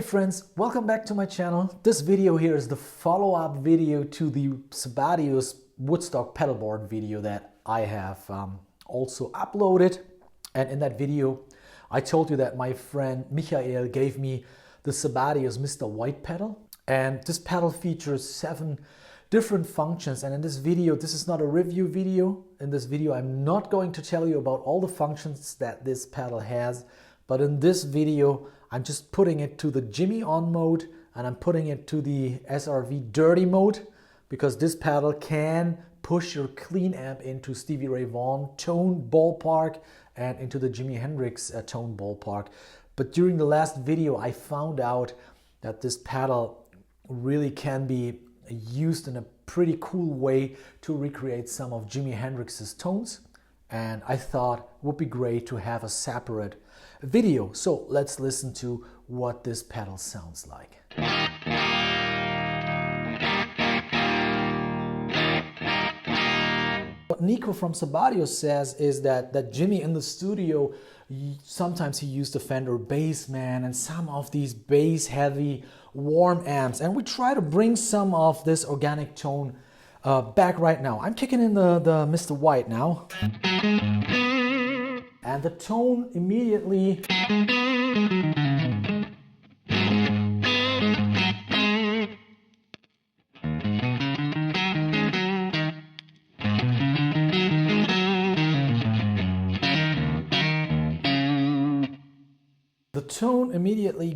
friends, welcome back to my channel. This video here is the follow-up video to the Sabbadius Woodstock pedalboard video that I have also uploaded. And in that video, I told you that my friend Michael gave me the Sabbadius Mr. White pedal. And this pedal features 7 different functions. And in this video, this is not a review video. In this video, I'm not going to tell you about all the functions that this pedal has. But in this video, I'm just putting it to the Jimi on mode and I'm putting it to the SRV dirty mode because this pedal can push your clean amp into Stevie Ray Vaughan tone ballpark and into the Jimi Hendrix tone ballpark. But during the last video, I found out that this pedal really can be used in a pretty cool way to recreate some of Jimi Hendrix's tones. And I thought it would be great to have a separate video. So let's listen to what this pedal sounds like. What Nico from Sabbadius says is that Jimi in the studio, sometimes he used a Fender Bassman and some of these bass heavy warm amps. And we try to bring some of this organic tone back right now. I'm kicking in the Mr. White now. And the tone immediately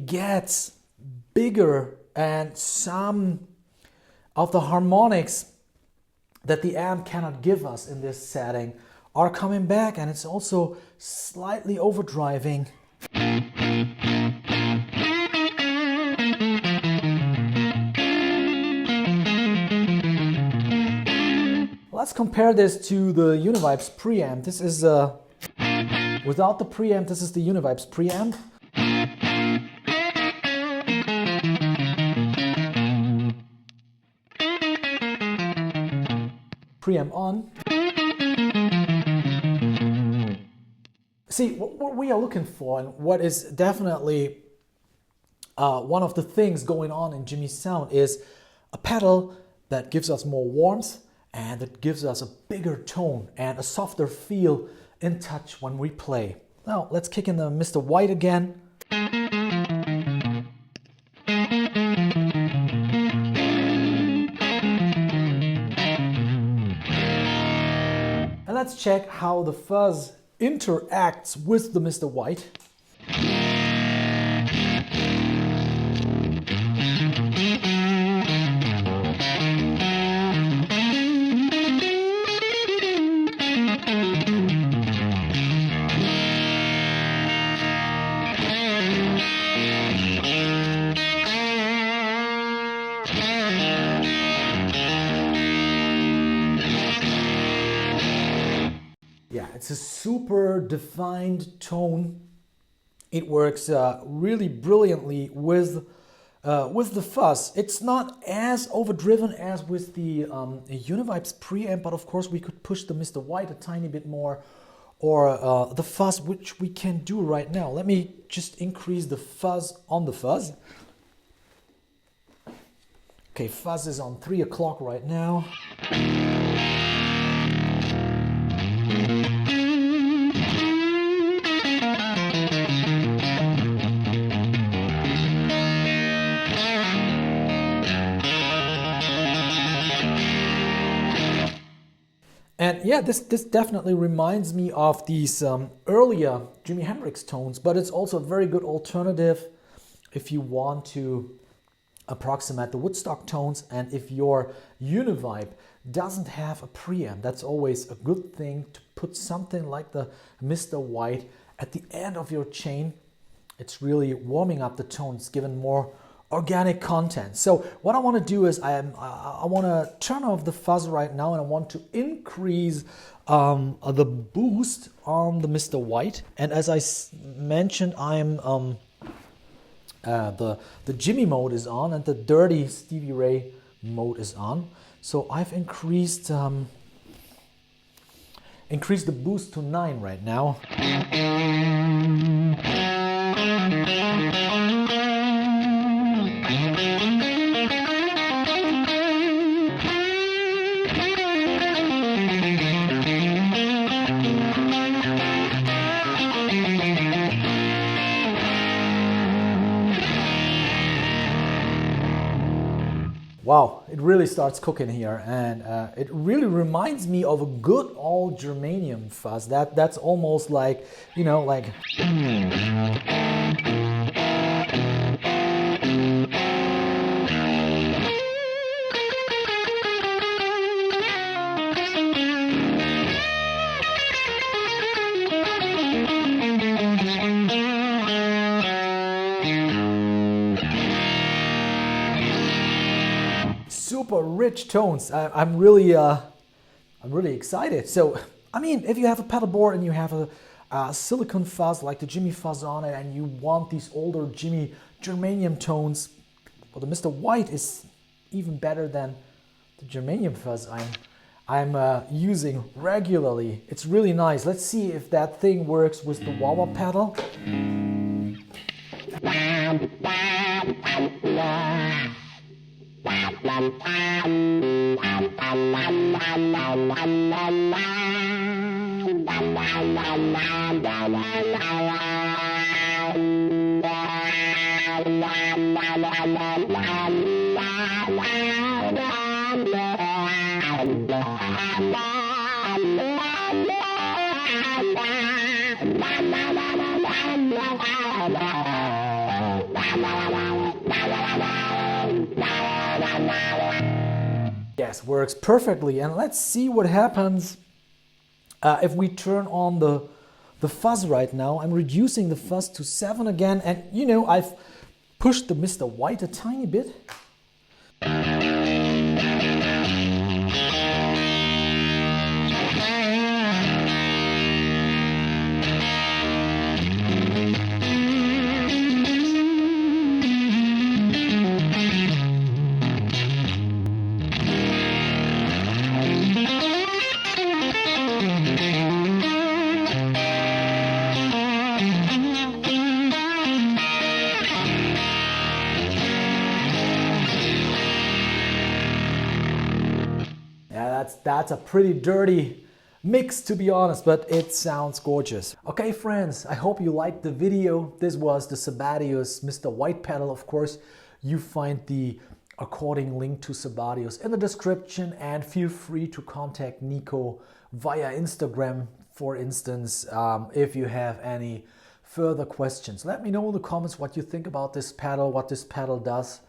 gets bigger, and some of the harmonics that the amp cannot give us in this setting are coming back, and it's also slightly overdriving. Let's compare this to the Univibes preamp. This is without the preamp, this is the Univibes preamp. Preamp on. See, what we are looking for, and what is definitely one of the things going on in Jimi's sound, is a pedal that gives us more warmth and that gives us a bigger tone and a softer feel in touch when we play. Now let's kick in the Mr. White again. And let's check how the fuzz interacts with the Mr. White. Yeah, it's a super defined tone. It works really brilliantly with the fuzz. It's not as overdriven as with the Univibes preamp, but of course we could push the Mr. White a tiny bit more, or the fuzz, which we can do right now. Let me just increase the fuzz on the fuzz. Okay, fuzz is on 3 o'clock right now. And yeah, this definitely reminds me of these earlier Jimi Hendrix tones, but it's also a very good alternative if you want to approximate the Woodstock tones, and if your Univibe doesn't have a preamp. That's always a good thing to put something like the Mr. White at the end of your chain. It's really warming up the tones, giving more organic content. So what I want to do is I want to turn off the fuzz right now, and I want to increase the boost on the Mr. White. And as I mentioned, I'm the Jimi mode is on and the dirty Stevie Ray mode is on. So I've increased the boost to 9 right now. Wow, it really starts cooking here, and it really reminds me of a good old Germanium fuzz. That's almost like, you know, like. Super rich tones. I'm really excited. So, I mean, if you have a pedal board and you have a silicone fuzz like the Jimi fuzz on it, and you want these older Jimi Germanium tones, well, the Mr. White is even better than the Germanium fuzz I'm using regularly. It's really nice. Let's see if that thing works with the wah-wah pedal. Yes, works perfectly. And let's see what happens if we turn on the fuzz right now. I'm reducing the fuzz to 7 again, and you know, I've pushed the Mr. White a tiny bit. That's a pretty dirty mix, to be honest, but it sounds gorgeous. Okay, friends, I hope you liked the video. This was the Sabbadius Mr. White pedal. Of course, you find the according link to Sabbadius in the description, and feel free to contact Nico via Instagram, for instance, if you have any further questions. Let me know in the comments what you think about this pedal, what this pedal does.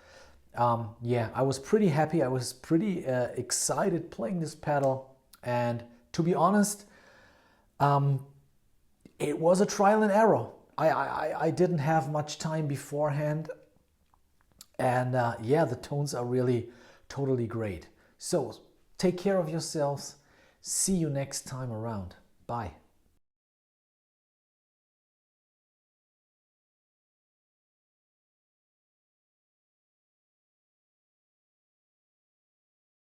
Yeah, I was pretty happy. I was pretty excited playing this pedal, and to be honest, it was a trial and error. I didn't have much time beforehand, and yeah, the tones are really totally great. So take care of yourselves. See you next time around. Bye.